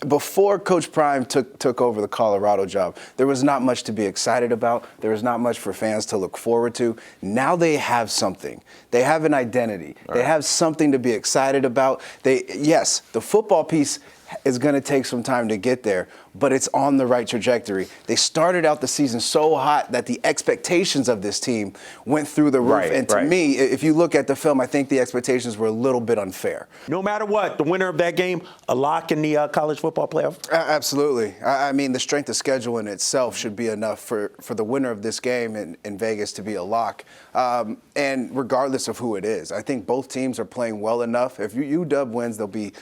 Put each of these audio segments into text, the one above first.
before Coach Prime took over the Colorado job, there was not much to be excited about. There was not much for fans to look forward to. Now they have something. They have an identity. They have something to be excited about. Yes, the football piece is going to take some time to get there, but it's on the right trajectory. They started out the season so hot that the expectations of this team went through the roof. And to me, if you look at the film, I think the expectations were a little bit unfair. No matter what, the winner of that game, a lock in the college football playoff? Absolutely. I mean, the strength of schedule in itself should be enough for the winner of this game in Vegas to be a lock. And regardless of who it is, I think both teams are playing well enough. If UW wins, they'll be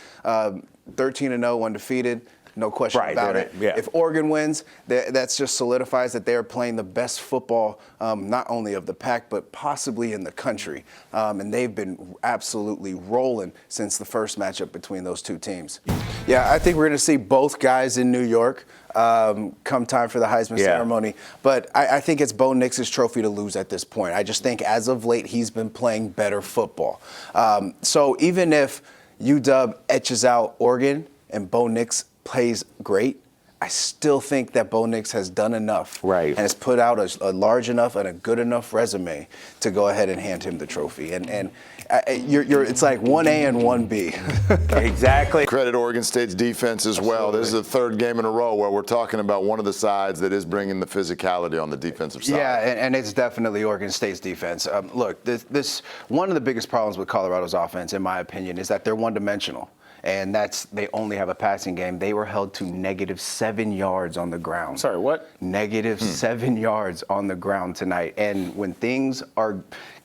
13-0, undefeated, no question about it. Yeah. If Oregon wins, that just solidifies that they are playing the best football, not only of the pack, but possibly in the country. And they've been absolutely rolling since the first matchup between those two teams. Yeah, I think we're going to see both guys in New York come time for the Heisman ceremony. But I think it's Bo Nix's trophy to lose at this point. I just think as of late, he's been playing better football. So even if UW etches out Oregon and Bo Nix plays great, I still think that Bo Nix has done enough and has put out a large enough and a good enough resume to go ahead and hand him the trophy. And it's like 1A and 1B. Exactly. Credit Oregon State's defense as well. This is the third game in a row where we're talking about one of the sides that is bringing the physicality on the defensive side. Yeah, and it's definitely Oregon State's defense. Look, this one of the biggest problems with Colorado's offense, in my opinion, is that they're one-dimensional. And they only have a passing game. They were held to -7 yards on the ground. Sorry, what? -7 yards on the ground tonight. And when things are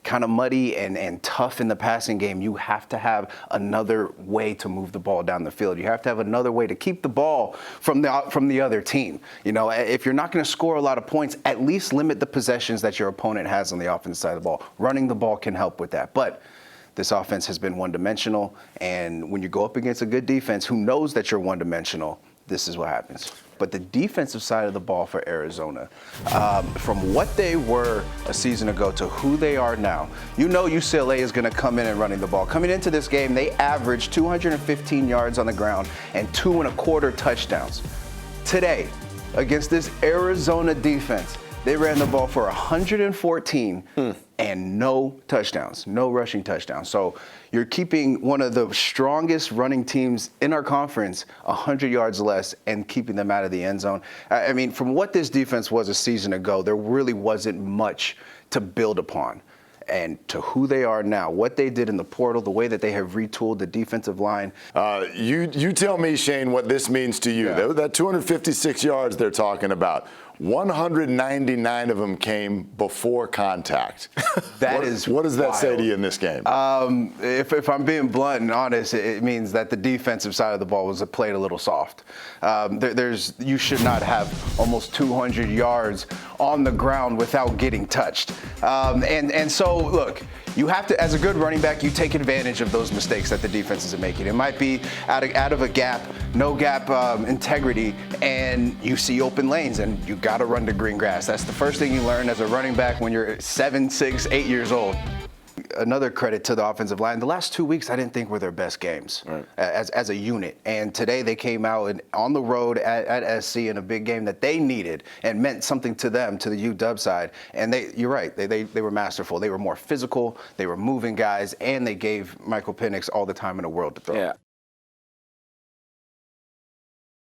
kind of muddy and tough in the passing game, you have to have another way to move the ball down the field. You have to have another way to keep the ball from the other team. You know, if you're not going to score a lot of points, at least limit the possessions that your opponent has on the offensive side of the ball. Running the ball can help with that. But this offense has been one-dimensional, and when you go up against a good defense who knows that you're one-dimensional, this is what happens. But the defensive side of the ball for Arizona, from what they were a season ago to who they are now, you know UCLA is going to come in and running the ball. Coming into this game, they averaged 215 yards on the ground and 2.25 touchdowns. Today, against this Arizona defense, they ran the ball for 114 and no touchdowns, no rushing touchdowns. So you're keeping one of the strongest running teams in our conference 100 yards less and keeping them out of the end zone. I mean, from what this defense was a season ago, there really wasn't much to build upon. And to who they are now, what they did in the portal, the way that they have retooled the defensive line. You tell me, Shane, what this means to you. Yeah. That 256 yards they're talking about, 199 of them came before contact. What does that say to you in this game? If I'm being blunt and honest, it means that the defensive side of the ball was played a little soft. You should not have almost 200 yards on the ground without getting touched. And so, look, you have to, as a good running back, you take advantage of those mistakes that the defenses are making. It might be out of a gap, no gap integrity, and you see open lanes, and you got to run to green grass. That's the first thing you learn as a running back when you're 7, 6, 8 years old. Another credit to the offensive line. The last 2 weeks, I didn't think were their best games as a unit. And today they came out on the road at SC in a big game that they needed and meant something to them, to the UW side. And you're right, they were masterful. They were more physical, they were moving guys, and they gave Michael Penix all the time in the world to throw. Yeah.